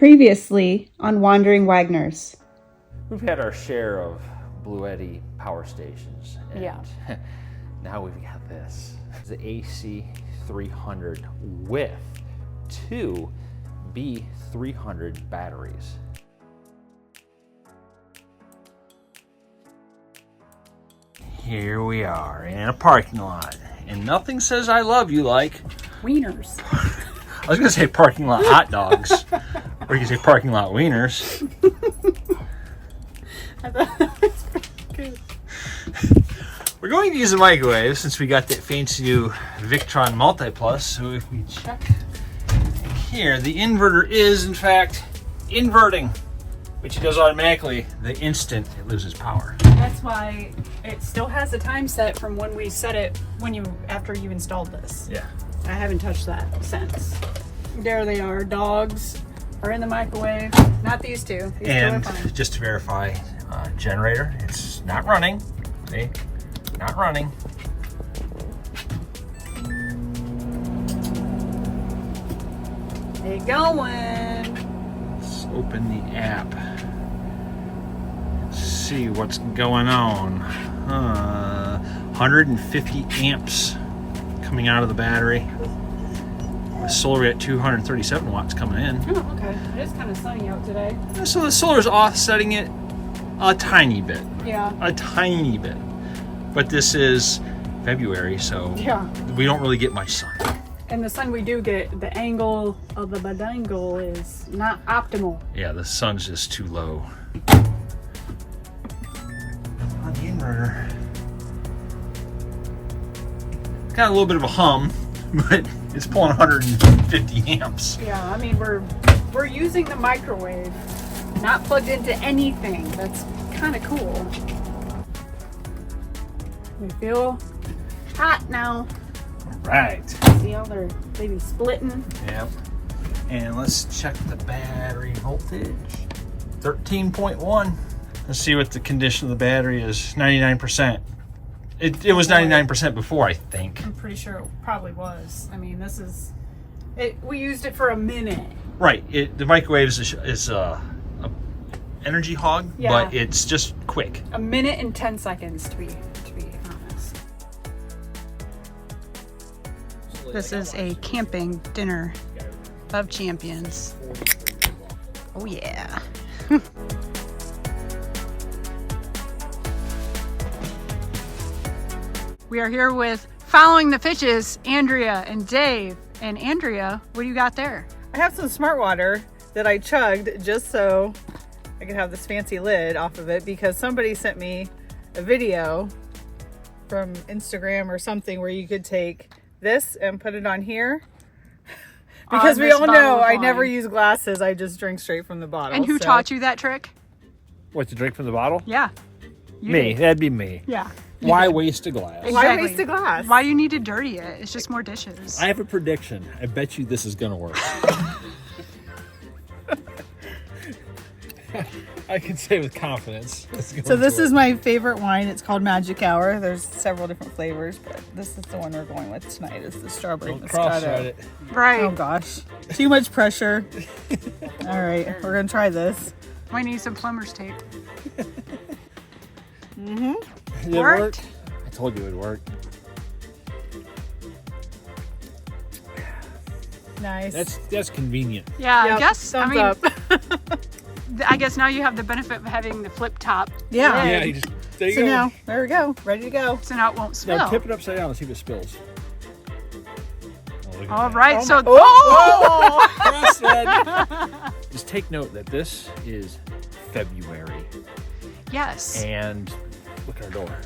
Previously on Wandering Wagners. We've had our share of Bluetti power stations. And Yeah. now we've got this. The AC 300 with two B300 batteries. Here we are in a parking lot. And nothing says I love you like... Wieners. I was going to say parking lot hot dogs. Or you can say parking lot wieners. I thought that was pretty good. We're going to use a microwave since we got that fancy new Victron Multiplus. So if we check here, the inverter is in fact inverting, which it does automatically the instant it loses power. That's why it still has a time set from when we set it after you installed this. Yeah. I haven't touched that since. There they are. Dogs are in the microwave. Not these two. These And two are fine. just to verify, generator, it's not running. See? Not running. They going. Let's open the app. See what's going on. 150 amps coming out of the battery. The solar, we got 237 watts coming in. Oh, okay. It is kind of sunny out today. So the solar's offsetting it a tiny bit. Yeah. A tiny bit. But this is February, so Yeah. we don't really get much sun. And the sun we do get, the angle of the badangle is not optimal. Yeah, the sun's just too low. On the inverter. Got a little bit of a hum, but it's pulling 150 amps. Yeah, I mean we're using the microwave, not plugged into anything. That's kind of cool. We feel hot now. Right. See how they're maybe splitting? Yep. And let's check the battery voltage. 13.1. Let's see what the condition of the battery is. 99%. It was 99% before, I think. I'm pretty sure it probably was. I mean, this is it. We used it for a minute. Right. The microwave is a energy hog, Yeah. but it's just quick. A minute and 10 seconds to be honest. This is a camping dinner of champions. Oh yeah. We are here with Following the Fishes, Andrea and Dave. And Andrea, what do you got there? I have some smart water that I chugged just so I could have this fancy lid off of it because somebody sent me a video from Instagram or something where you could take this and put it on here. Because On we this all bottle know of I never wine. use glasses. I just drink straight from the bottle. And who taught you that trick? What, to drink from the bottle? Yeah. You Me. did. That'd be me. Yeah. Why waste a glass? Exactly. Why waste a glass? Why do you need to dirty it? It's just more dishes. I have a prediction. I bet you this is going to work. I can say with confidence. So this is my favorite wine. It's called Magic Hour. There's several different flavors, but this is the one we're going with tonight. Is the strawberry Don't Moscato. cross-thread it. Right. Oh gosh, too much pressure. All right, we're gonna try this. Might need some plumber's tape. Did it Worked. work? I told you it would work. Nice. That's convenient. Yeah, Yep, I guess. thumbs I mean, up. I guess now you have the benefit of having the flip top. Yeah. lid, Yeah, you just there you So go. now, there we go, ready to go. so now it won't spill. Now tip it upside down and see if it spills. Oh, look at All that. right, Oh so my- oh! Cross-thread. Just take note that this is February, yes, and look at our door.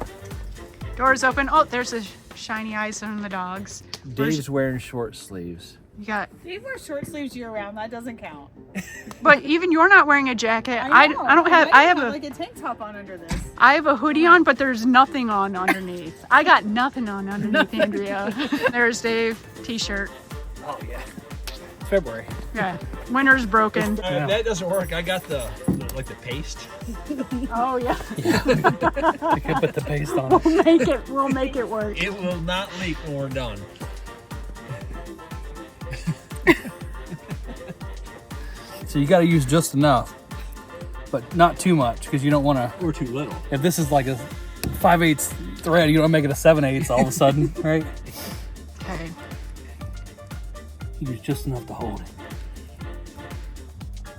doors open. Oh, there's the shiny eyes from the dogs. Dave's wearing short sleeves. You got, You wear short sleeves year round. That doesn't count. but even you're not wearing a jacket. I don't have. I have like a tank top on under this. I have a hoodie on, but there's nothing on underneath. I got nothing on underneath, Andrea. There's Dave, t-shirt. Oh yeah, it's February. Yeah, winter's broken. If that doesn't work, I got the paste. Oh yeah, You can put the paste on. we'll make it work. It will not leak when we're done. So you got to use just enough, but not too much because you don't want to. Or too little. If this is like a 5/8 thread, you don't make it a 7/8 all of a sudden, right? Okay. Use just enough to hold it.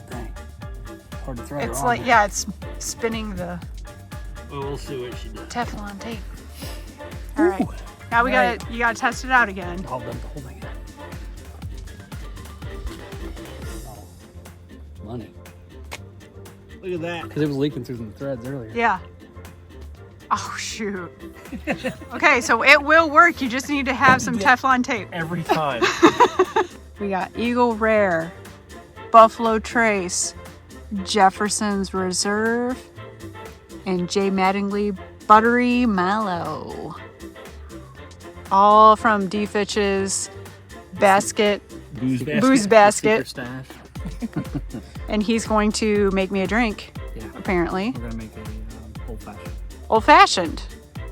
Dang. Hard to thread It's her like, on. yeah, it's spinning the Well, we'll see what she does. Teflon tape. All right. Now you gotta test it out again. Hold them holding it. Oh, money. Look at that. Because it was leaking through the threads earlier. Yeah. Oh, shoot. Okay, so it will work. You just need to have some Teflon tape. Every time. We got Eagle Rare, Buffalo Trace, Jefferson's Reserve, and J. Mattingly Buttery Mallow. All from D. Fitch's basket, booze basket. Stash. And he's going to make me a drink, Yeah. apparently. We're going to make a old fashioned. Old fashioned.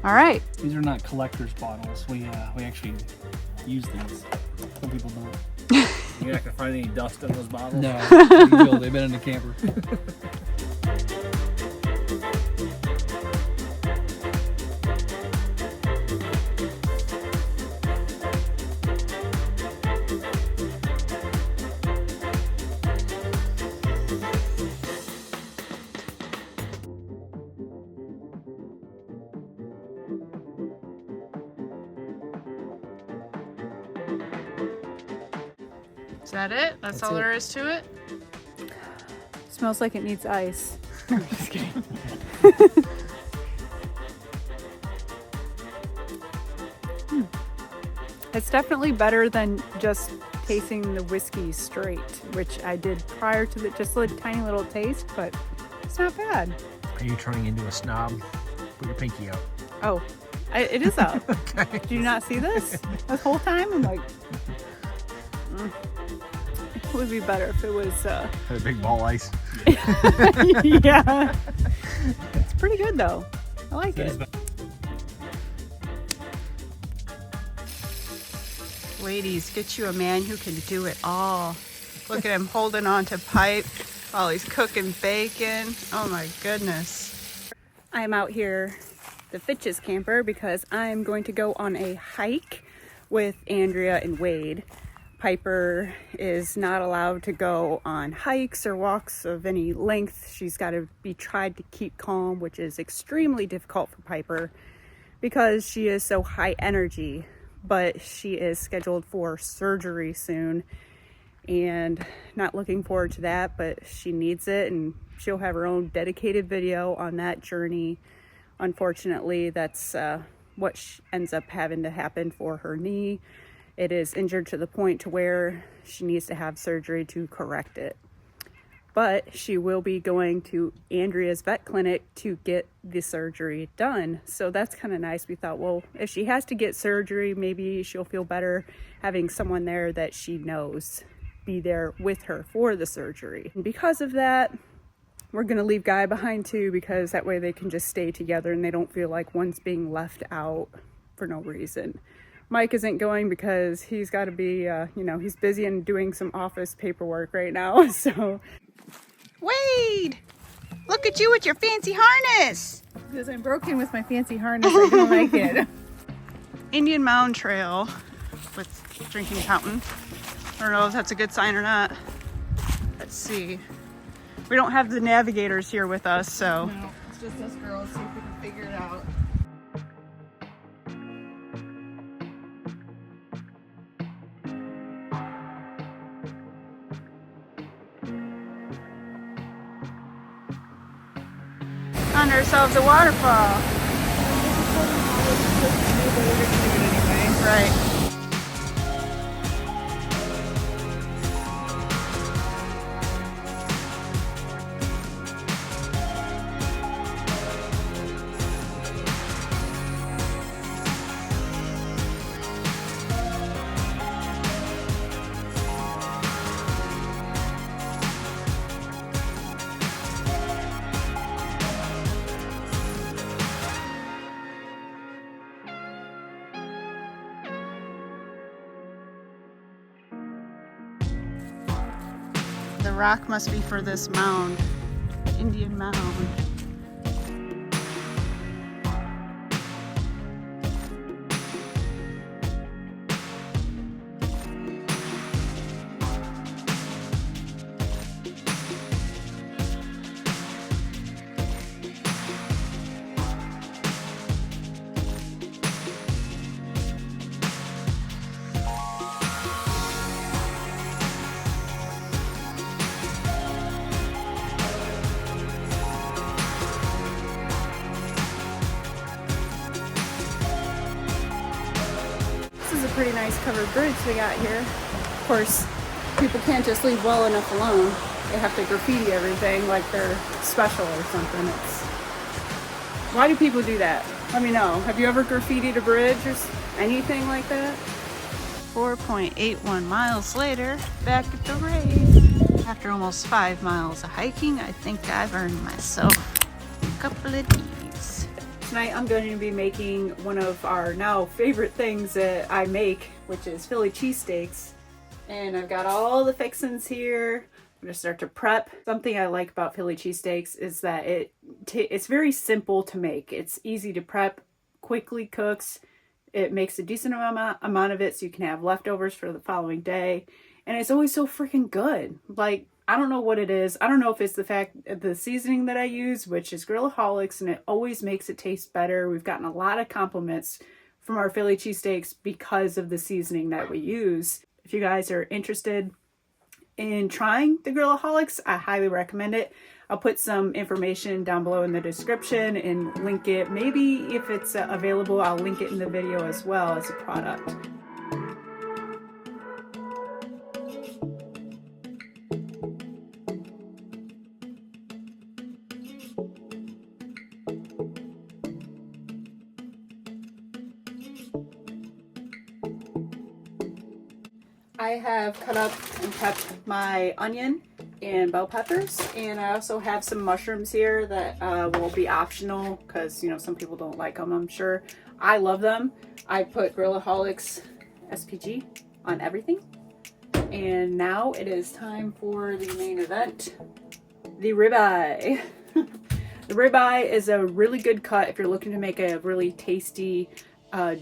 All right. These are not collector's bottles. We actually use these. Some people don't. You're not gonna find any dust in those bottles. No, you will. They've been in the camper. Is that it? That's all there is to it? Smells like it needs ice. I'm just kidding. It's definitely better than just tasting the whiskey straight, which I did prior to just a tiny little taste, but it's not bad. Are you turning into a snob? Put your pinky out. Oh, it is out. Do you not see this? The whole time I'm like, it would be better if it was, Had a big ball ice. yeah. It's pretty good though. I like it. Ladies, get you a man who can do it all. Look at him holding on to pipe while he's cooking bacon. Oh my goodness. I'm out here, the Fitch's camper, because I'm going to go on a hike with Andrea and Wade. Piper is not allowed to go on hikes or walks of any length. She's got to be tried to keep calm, which is extremely difficult for Piper because she is so high energy. But she is scheduled for surgery soon and not looking forward to that, but she needs it and she'll have her own dedicated video on that journey. Unfortunately, that's what ends up having to happen for her knee. It is injured to the point to where she needs to have surgery to correct it. But she will be going to Andrea's vet clinic to get the surgery done. So that's kind of nice. We thought, well, if she has to get surgery, maybe she'll feel better having someone there that she knows be there with her for the surgery. And because of that, we're going to leave Guy behind too, because that way they can just stay together and they don't feel like one's being left out for no reason. Mike isn't going because he's got to be, he's busy and doing some office paperwork right now. So, Wade, look at you with your fancy harness. because I'm broken with my fancy harness, I don't like it. Indian Mound Trail with drinking fountain. I don't know if that's a good sign or not. Let's see. We don't have the navigators here with us, so. No, it's just us girls, see if we can figure it out. Found ourselves a waterfall. Right. rock must be for this mound, Indian mound. This is a pretty nice covered bridge we got here. Of course, people can't just leave well enough alone. They have to graffiti everything like they're special or something. Why do people do that? Let me know. Have you ever graffitied a bridge or anything like that? 4.81 miles later, back at the Wraith. After almost 5 miles of hiking, I think I've earned myself a couple of these. Tonight I'm going to be making one of our now favorite things that I make, which is Philly cheesesteaks. And I've got all the fixings here. I'm gonna start to prep. Something I like about Philly cheesesteaks is that it's very simple to make. It's easy to prep, quickly cooks. It makes a decent amount of it so you can have leftovers for the following day. And it's always so freaking good. Like, I don't know what it is. I don't know if it's the seasoning that I use, which is Grillaholics, and it always makes it taste better. We've gotten a lot of compliments from our Philly cheesesteaks because of the seasoning that we use. If you guys are interested in trying the Grillaholics, I highly recommend it. I'll put some information down below in the description and link it. Maybe if it's available, I'll link it in the video as well as a product. I have cut up and prepped my onion and bell peppers, and I also have some mushrooms here that will be optional because, you know, some people don't like them, I'm sure. I love them. I put Grillaholics SPG on everything. And now it is time for the main event, the ribeye. The ribeye is a really good cut if you're looking to make a really tasty,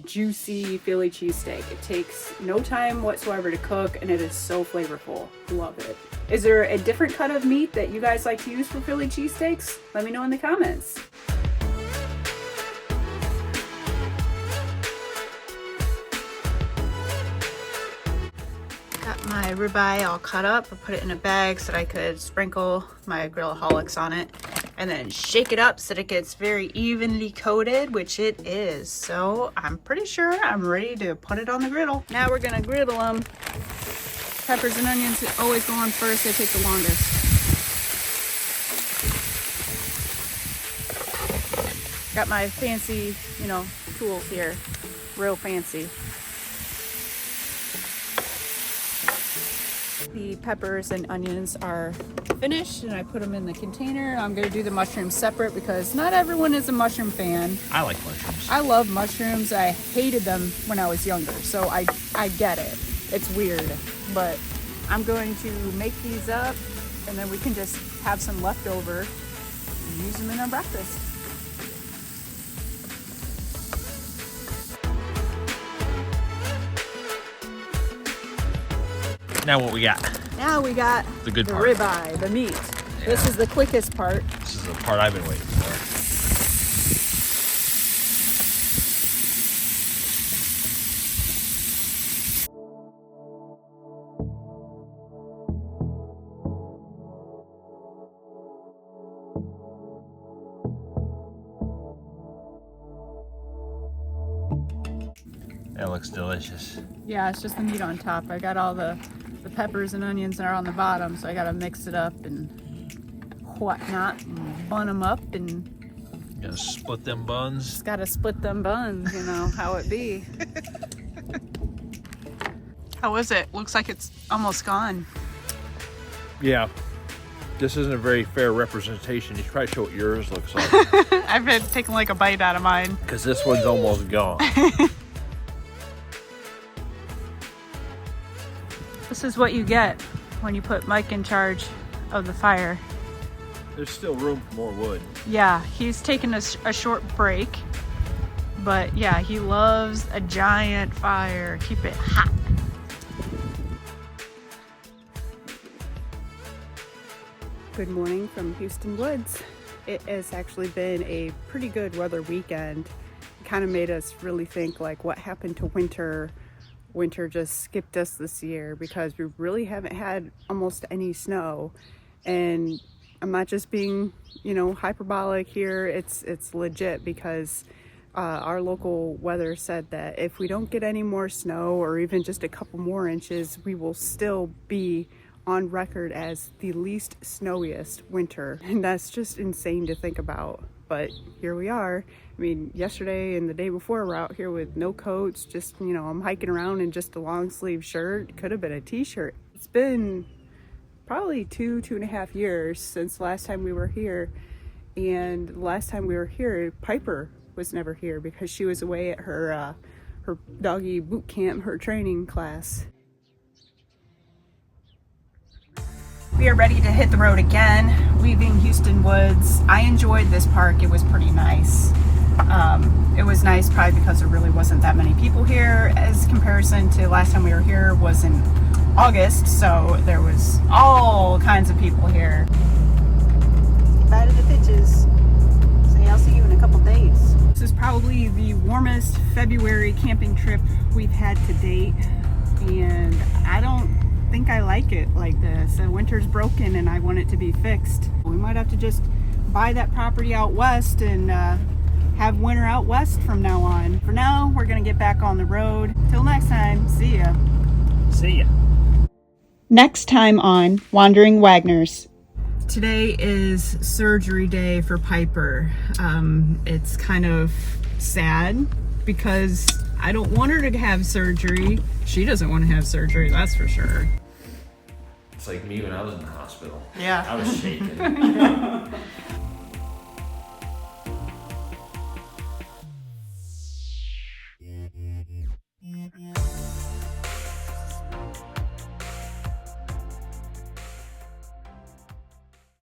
juicy Philly cheesesteak. It takes no time whatsoever to cook, and it is so flavorful. Love it. Is there a different cut of meat that you guys like to use for Philly cheesesteaks? Let me know in the comments. Got my ribeye all cut up. I put it in a bag so that I could sprinkle my Grillaholics on it and then shake it up so that it gets very evenly coated, which it is. So I'm pretty sure I'm ready to put it on the griddle. Now we're gonna griddle them. Peppers and onions always go on first, they take the longest. Got my fancy, you know, tools here, real fancy. The peppers and onions are finished and I put them in the container. I'm going to do the mushrooms separate because not everyone is a mushroom fan. I like mushrooms. I love mushrooms. I hated them when I was younger, so I get it. It's weird, but I'm going to make these up and then we can just have some leftover and use them in our breakfast. Now what we got? Now we got The good the part. ribeye, the meat. Yeah. This is the quickest part. This is the part I've been waiting for. That looks delicious. Yeah, it's just the meat on top. I got all the peppers and onions that are on the bottom, so I gotta mix it up and whatnot and bun them up and Gotta split them buns. just gotta split them buns, you know, how it be. How is it? Looks like it's almost gone. Yeah. This isn't a very fair representation. You should probably show what yours looks like. I've been taking like a bite out of mine. Because this one's almost gone. This is what you get when you put Mike in charge of the fire. There's still room for more wood. Yeah, he's taking a short break, but yeah, he loves a giant fire. Keep it hot. Good morning from Hueston Woods. It has actually been a pretty good weather weekend. It kind of made us really think like what happened to winter. Winter just skipped us this year because we really haven't had almost any snow. And I'm not just being, hyperbolic here. It's legit because our local weather said that if we don't get any more snow or even just a couple more inches, we will still be on record as the least snowiest winter. And that's just insane to think about. But here we are. I mean, yesterday and the day before we're out here with no coats, just, I'm hiking around in just a long sleeve shirt. Could have been a t-shirt. It's been probably 2.5 years since last time we were here. And last time we were here, Piper was never here because she was away at her doggy boot camp, her training class. We are ready to hit the road again, leaving Hueston Woods. I enjoyed this park. It was pretty nice. It was nice probably because there really wasn't that many people here as comparison to last time we were here was in August, so there was all kinds of people here. Bye to the pitches. Say I'll see you in a couple days. This is probably the warmest February camping trip we've had to date, and I don't think I like it like this. The winter's broken and I want it to be fixed. We might have to just buy that property out west and have winter out west from now on. For now, we're gonna get back on the road. Till next time, see ya. See ya. Next time on Wandering Wagners. Today is surgery day for Piper. It's kind of sad because I don't want her to have surgery. She doesn't want to have surgery, that's for sure. It's like me when I was in the hospital. Yeah. I was shaking.